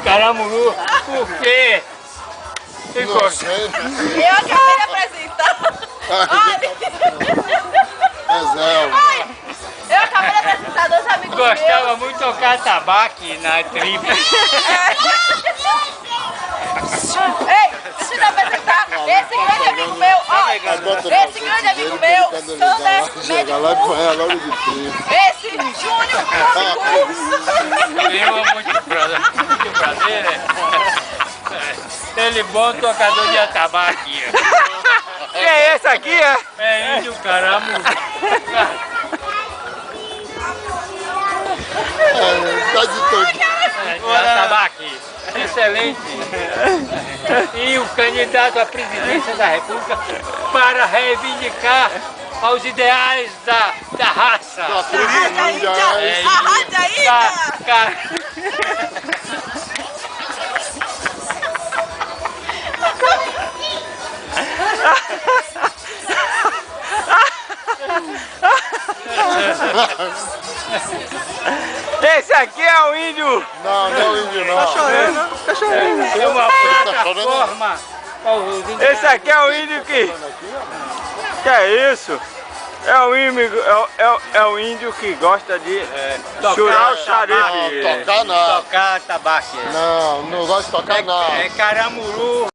caramuru, por quê? Não sei. Eu acabei de apresentar. Olha. Olha, eu acabei de apresentar dois amigos meus. Gostava muito de tocar tabaque na tribo. Ei, deixa eu te apresentar. Esse grande amigo meu, ó. Esse grande amigo meu, Sander Medicurso. Esse Júnior Medicurso. Primo, muito prazer. Ele bom tocador de atabaque. Quem é esse aqui, é? É índio caramuru. Tá de todo. De atabaque. Excelente. E o candidato à presidência da República para reivindicar aos ideais da raça. Da tribo mundial. Esse aqui é o índio. Não, não é o índio não. Tá chorando. É uma plataforma. Esse aqui é o índio que é isso? É o índio que gosta de churar o xarife. Tocar não. Tocar tabaque. Não, não gosta de tocar não. É caramuru.